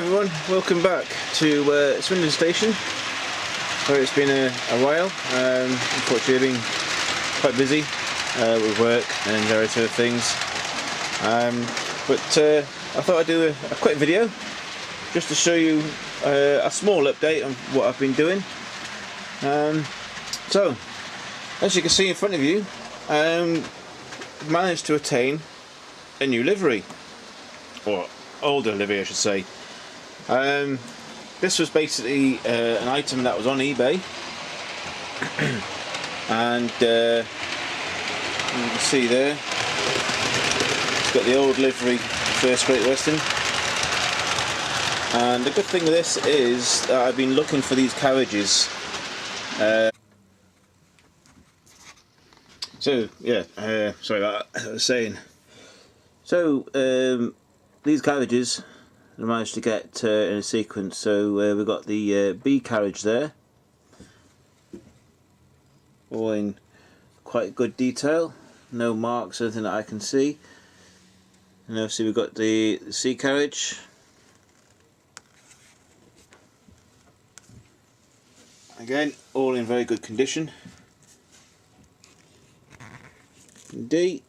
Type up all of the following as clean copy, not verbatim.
everyone, welcome back to Swindon Station. Sorry it's been a while. Unfortunately I've been quite busy with work and various other things, but I thought I'd do a quick video just to show you a small update on what I've been doing. So as you can see in front of you, managed to attain a new livery, or older livery I should say. This was basically an item that was on eBay, and you can see there it's got the old livery, First Great Western. And the good thing with this is that I've been looking for these carriages. So yeah, sorry about that, I was saying. So these carriages I managed to get in a sequence. So we've got the B carriage there, all in quite good detail, no marks or anything that I can see. And obviously we've got the C carriage, again all in very good condition. D,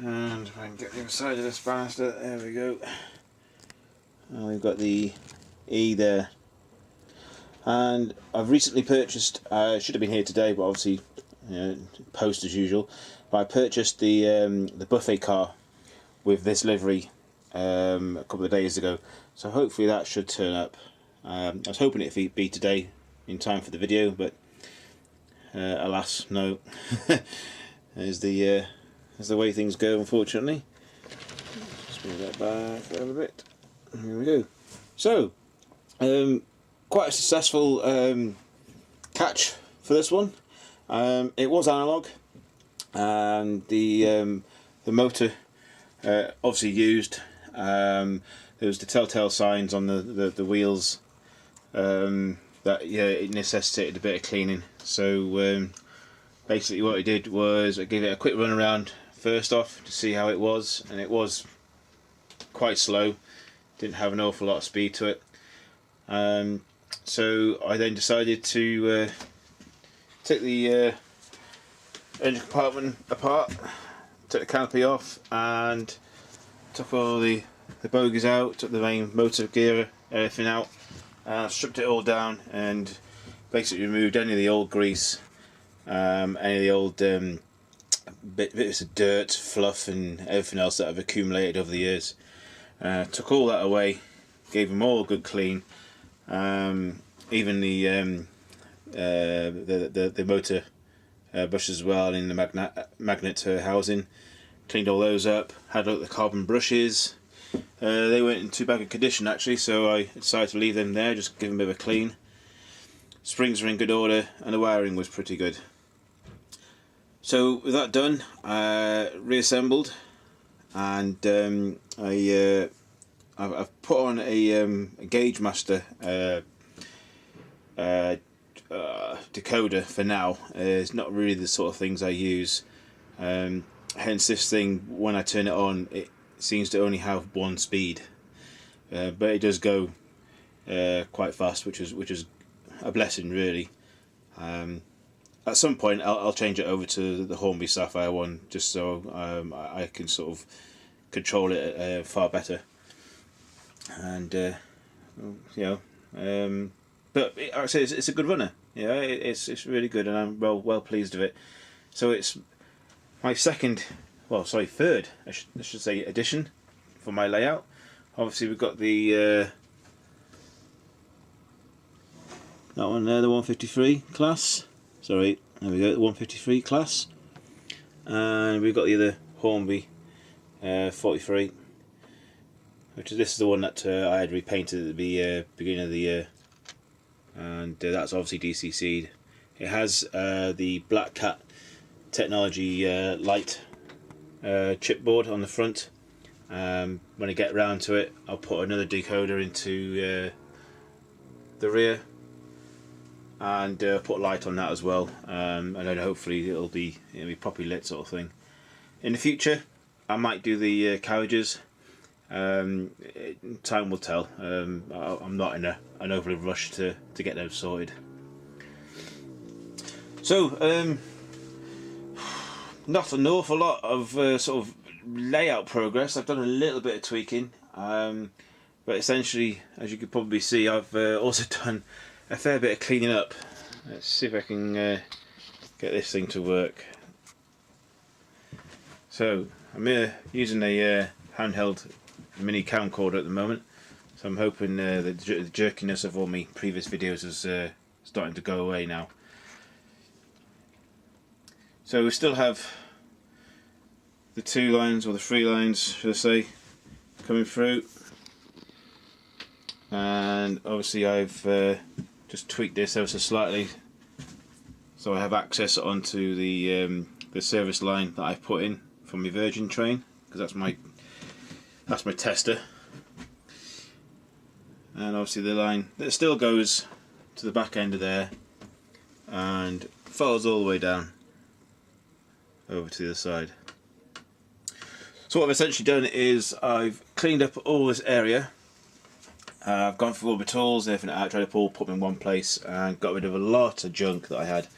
and if I can get the other side of this banister, there we go. And we've got the E there. And I've recently purchased, should have been here today, but obviously, you know, post as usual. But I purchased the buffet car with this livery a couple of days ago. So hopefully that should turn up. I was hoping it'd be today in time for the video, but alas, no. There's the way things go, unfortunately. Just move that back a little bit. Here we go. So, quite a successful catch for this one. It was analog, and the motor obviously used. There was the telltale signs on the wheels that it necessitated a bit of cleaning. So basically what I did was I gave it a quick run around first off to see how it was, and it was quite slow, didn't have an awful lot of speed to it. So I then decided to take the engine compartment apart, took the canopy off, and took all the bogies out, took the main motor gear, everything out, stripped it all down, and basically removed any of the old grease, any of the old bits of dirt, fluff and everything else that I've accumulated over the years. Took all that away, gave them all a good clean, even the motor brushes as well, in the magnet housing, cleaned all those up, had a look at the carbon brushes. They weren't in too bad a condition actually, so I decided to leave them there, just give them a bit of a clean. Springs were in good order, and the wiring was pretty good. So with that done, reassembled, and I've put on a Gauge Master decoder for now. It's not really the sort of things I use. Hence this thing, when I turn it on, it seems to only have one speed, but it does go quite fast, which is a blessing really. At some point I'll change it over to the Hornby Sapphire one, just so I can sort of control it far better. And but like I say, it's a good runner. Yeah, it's really good, and I'm well pleased with it. So it's my third, I should say, edition for my layout. Obviously we've got the that one there, the 153 class. Sorry, there we go, the 153 class. And we've got the other Hornby 43, this is the one that I had repainted at the beginning of the year, and that's obviously DCC'd. It has the Black Cat technology light chipboard on the front. When I get round to it, I'll put another decoder into the rear, and put a light on that as well, and then hopefully it'll be properly lit sort of thing. In the future I might do the carriages. Time will tell. I'm not in an overly rush to get those sorted. So not an awful lot of sort of layout progress. I've done a little bit of tweaking, but essentially, as you can probably see, I've also done a fair bit of cleaning up. Let's see if I can get this thing to work. So I'm here using a handheld mini camcorder at the moment, so I'm hoping the jerkiness of all my previous videos is starting to go away now. So we still have the 2 lines, or the 3 lines should I say, coming through, and obviously I've just tweaked this ever so slightly so I have access onto the service line that I've put in from my Virgin train, because that's my tester, and obviously the line that still goes to the back end of there and follows all the way down over to the other side. So what I've essentially done is I've cleaned up all this area. I've gone through all the tools and everything out, tried to put them in one place and got rid of a lot of junk that I had.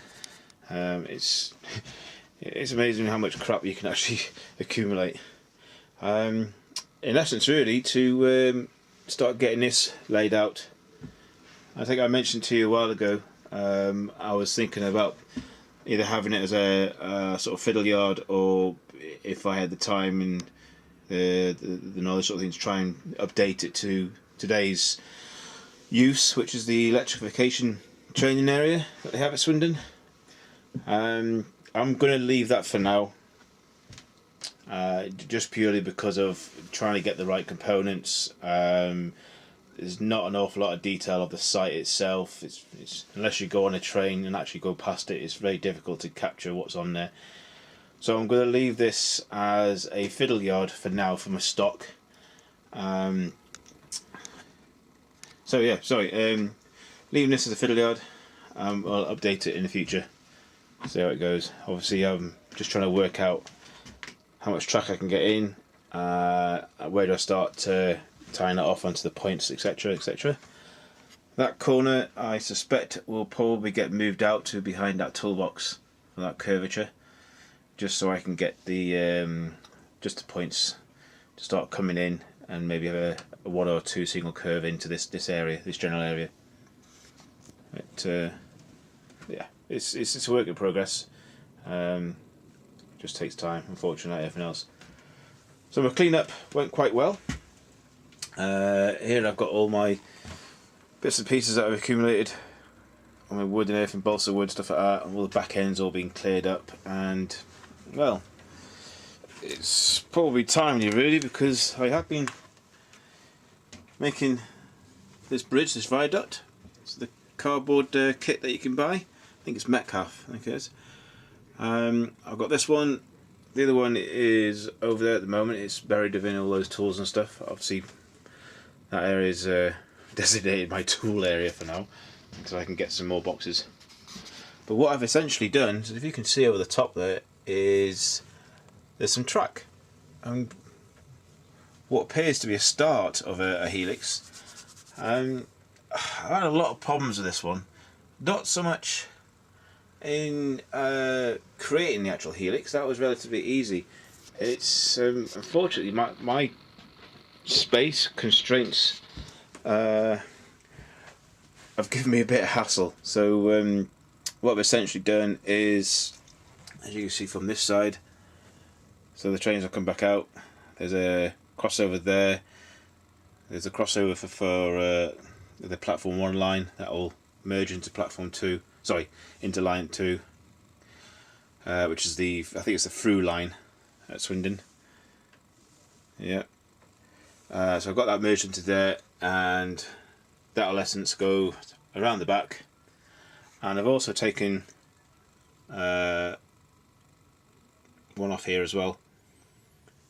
It's amazing how much crap you can actually accumulate. In essence, really, to start getting this laid out, I think I mentioned to you a while ago, I was thinking about either having it as a sort of fiddle yard, or if I had the time and the knowledge sort of thing, to try and update it to today's use, which is the electrification training area that they have at Swindon. I'm going to leave that for now, just purely because of trying to get the right components. There's not an awful lot of detail of the site itself. It's unless you go on a train and actually go past it, it's very difficult to capture what's on there. So I'm going to leave this as a fiddle yard for now for my stock. Leaving this as a fiddle yard. I'll update it in the future, see how it goes. Obviously I'm just trying to work out how much track I can get in, where do I start tying it off onto the points, etc, etc. That corner I suspect will probably get moved out to behind that toolbox for that curvature, just so I can get the just the points to start coming in, and maybe have a 1 or 2 single curve into this area, this general area. Yeah, it's a work in progress. Just takes time, unfortunately, like everything else. So my clean-up went quite well. Here I've got all my bits and pieces that I've accumulated on my wood and everything, balsa wood, stuff like that, and all the back ends all being cleared up, and well, it's probably timely really, because I have been making this bridge, this viaduct. It's the cardboard kit that you can buy. I think it's Metcalf, I think it is. I've got this one. The other one is over there at the moment. It's buried within all those tools and stuff. Obviously that area is designated my tool area for now, so I can get some more boxes. But what I've essentially done, so if you can see over the top there, is there's some track, and what appears to be a start of a helix. I've had a lot of problems with this one, not so much in creating the actual helix. That was relatively easy. It's unfortunately my space constraints have given me a bit of hassle. So what I've essentially done is, as you can see from this side, so the trains will come back out, there's a crossover there, there's a crossover for the platform 1 line that will merge into platform 2, sorry, into line 2, which is I think it's the through line at Swindon. Yeah. So I've got that merged into there, and that'll in essence go around the back. And I've also taken one off here as well.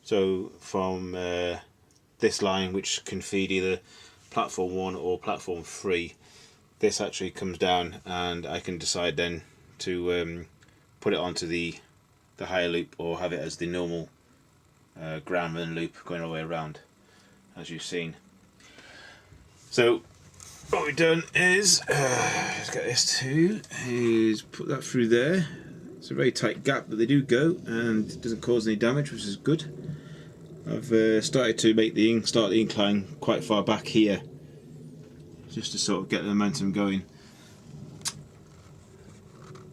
So from this line, which can feed either platform 1 or platform 3, this actually comes down, and I can decide then to put it onto the higher loop, or have it as the normal ground run loop going all the way around, as you've seen. So what we've done is, let's get this to, is put that through there. It's a very tight gap, but they do go, and it doesn't cause any damage, which is good. I've started to make start the incline quite far back here, just to sort of get the momentum going.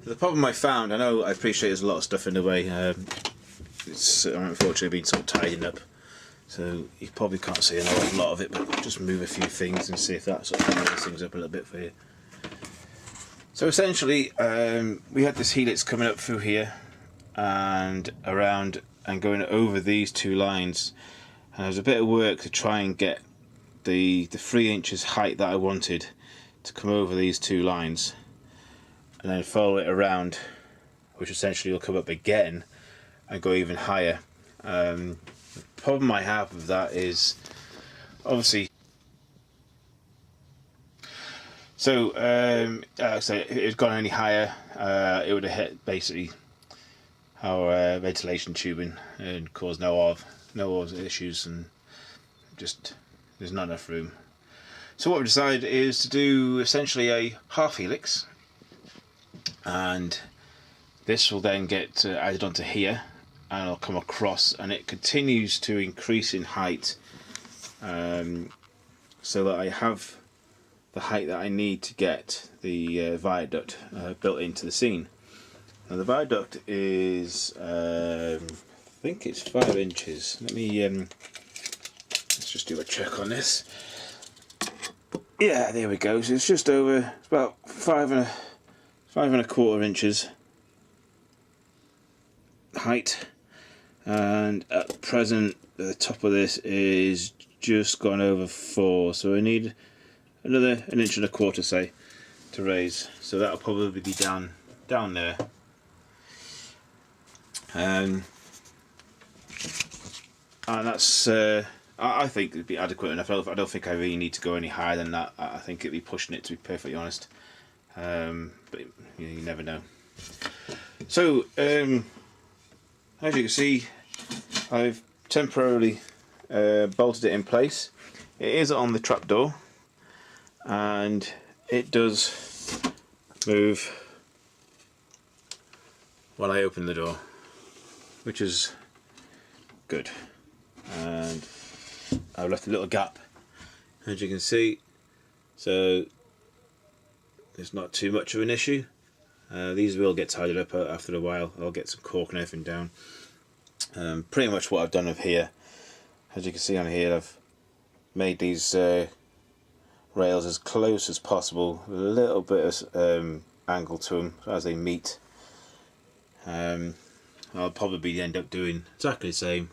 The problem I found, I appreciate there's a lot of stuff in the way, it's unfortunately been sort of tidying up, so you probably can't see an awful lot of it, but just move a few things and see if that sort of clears things up a little bit for you. So essentially, we had this helix coming up through here and around and going over these two lines, and there was a bit of work to try and get the 3 inches height that I wanted to come over these two lines, and then follow it around, which essentially will come up again and go even higher. The problem I have with that is, obviously, so if it had gone any higher, it would have hit basically our ventilation tubing and caused no issues, and just there's not enough room. So what we decided is to do essentially a half helix, and this will then get added onto here, and it'll come across, and it continues to increase in height, so that I have the height that I need to get the viaduct built into the scene. Now the viaduct is, I think it's 5 inches. Let me let's just do a check on this. Yeah, there we go. So it's just over, it's about 5.25 inches height, and at present the top of this is just gone over 4, so I need another 1.25 inches, say, to raise. So that'll probably be down there. And that's I think it'd be adequate enough. I don't think I really need to go any higher than that. I think it'd be pushing it, to be perfectly honest, but you never know. So as you can see, I've temporarily bolted it in place. It is on the trapdoor, and it does move while I open the door, which is good. And I've left a little gap, as you can see, so it's not too much of an issue. These will get tidied up after a while. I'll get some cork and everything down. Pretty much what I've done up here, as you can see on here, I've made these rails as close as possible, with a little bit of angle to them as they meet. I'll probably end up doing exactly the same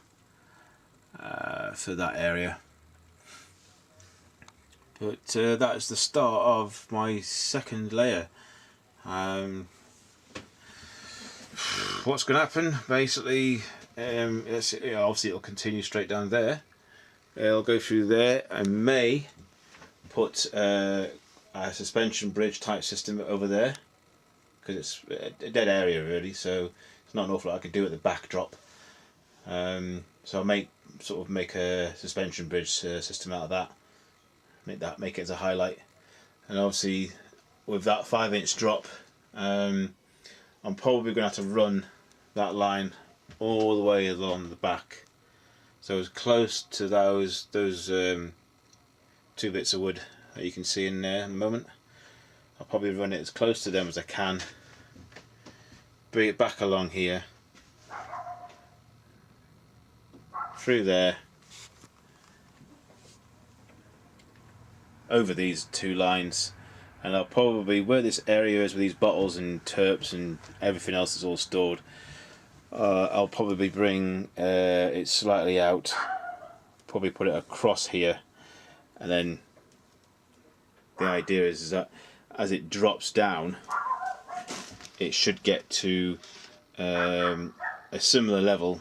for that area. But that is the start of my second layer. What's going to happen? Basically, obviously it'll continue straight down there. It'll go through there. I may put a suspension bridge type system over there, because it's a dead area really, so it's not an awful lot I could do at the backdrop. So I'll make a suspension bridge system out of that. Make it as a highlight, and obviously with that 5-inch drop, I'm probably going to have to run that line all the way along the back, so as close to those 2 bits of wood that you can see in there in a moment. I'll probably run it as close to them as I can, bring it back along here, through there, over these 2 lines, and I'll probably, where this area is with these bottles and terps and everything else is all stored, I'll probably bring it slightly out, probably put it across here, and then the idea is that as it drops down, it should get to a similar level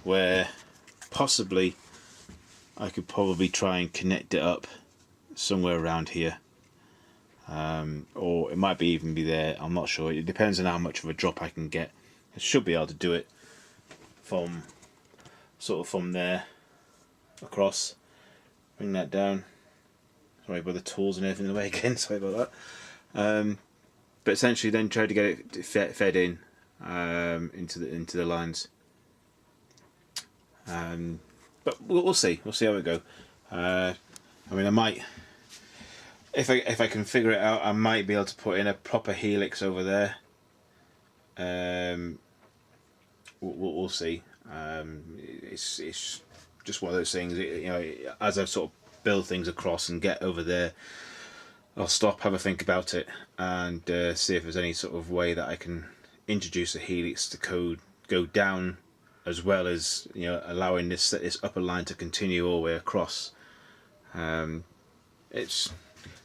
where possibly I could probably try and connect it up somewhere around here. or it might even be there. I'm not sure. It depends on how much of a drop I can get. I should be able to do it from sort of from there across. Bring that down. Sorry about the tools and everything in the way again. Sorry about that. But essentially, then try to get it fed in into the lines. But we'll see. We'll see how it go. I mean, I might, if I can figure it out, I might be able to put in a proper helix over there. We'll see. It's just one of those things. You know, as I sort of build things across and get over there, I'll stop, have a think about it, and see if there's any sort of way that I can introduce a helix to go down, as well as, you know, allowing this upper line to continue all the way across. It's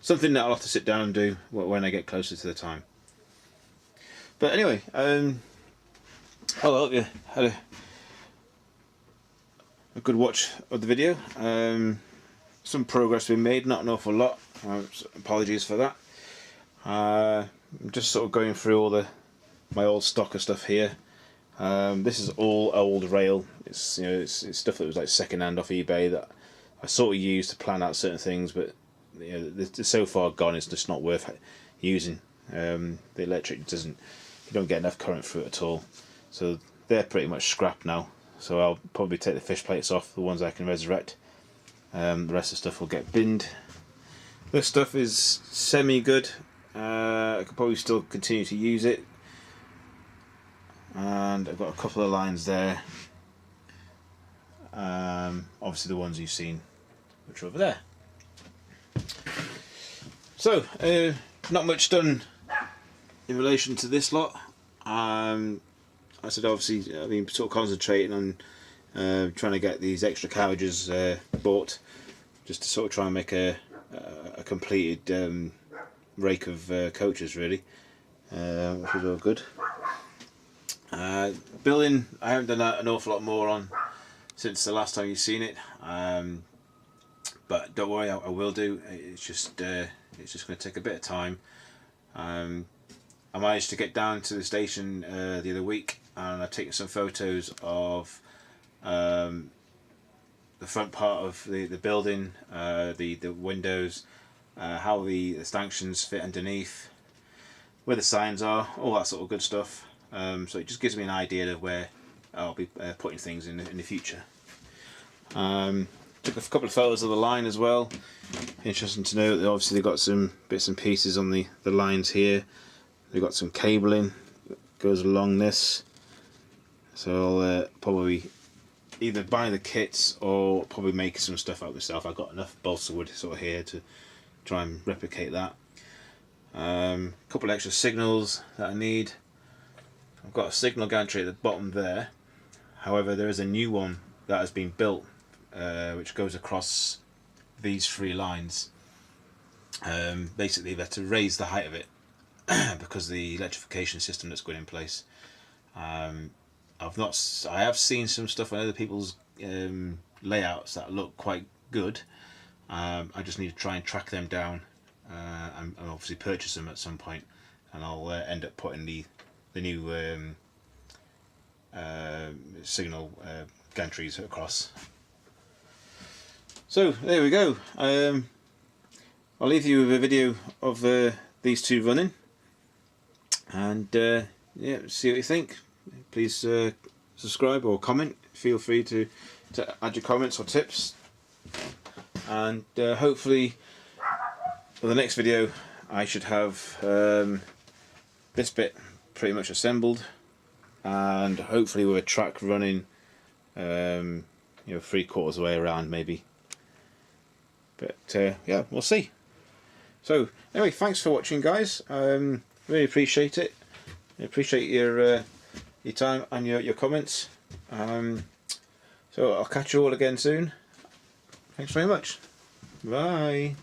something that I'll have to sit down and do when I get closer to the time. But anyway, I hope you had a good watch of the video. Some progress been made, not an awful lot. Apologies for that. I'm just sort of going through all my old stock of stuff here. This is all old rail. It's, you know, it's stuff that was like second hand off eBay that I sort of used to plan out certain things, but, you know, it's so far gone it's just not worth using. The electric doesn't, you don't get enough current through it at all, so they're pretty much scrapped now. So I'll probably take the fish plates off, the ones I can resurrect. The rest of the stuff will get binned. This stuff is semi good. I could probably still continue to use it. And I've got a couple of lines there. Obviously the ones you've seen, which are over there. So, not much done in relation to this lot. I said obviously I've been sort of concentrating on trying to get these extra carriages bought, just to sort of try and make a completed rake of coaches really, which is all good. Building, I haven't done an awful lot more on since the last time you've seen it, but don't worry, I will do. It's just going to take a bit of time. I managed to get down to the station the other week, and I've taken some photos of the front part of the building, the windows, how the stanchions fit underneath, where the signs are, all that sort of good stuff. So it just gives me an idea of where I'll be putting things in the future. Took a couple of photos of the line as well. Interesting to know that obviously they've got some bits and pieces on the lines here. They've got some cabling that goes along this. So I'll probably either buy the kits or probably make some stuff out myself. I've got enough balsa wood sort of here to try and replicate that. A couple of extra signals that I need. I've got a signal gantry at the bottom there. However, there is a new one that has been built, which goes across these three lines. Basically, they had to raise the height of it because of the electrification system that's going in place. I have seen some stuff on other people's layouts that look quite good. I just need to try and track them down and obviously purchase them at some point, and I'll end up putting the new signal gantries across. So there we go. I'll leave you with a video of these two running, and yeah, see what you think. Please subscribe or comment. Feel free to add your comments or tips, and hopefully for the next video I should have this bit pretty much assembled, and hopefully with a track running, you know, 3/4 of the way around maybe. But yeah, we'll see. So anyway, thanks for watching, guys. Really appreciate it. I appreciate your time and your comments. So I'll catch you all again soon. Thanks very much. Bye.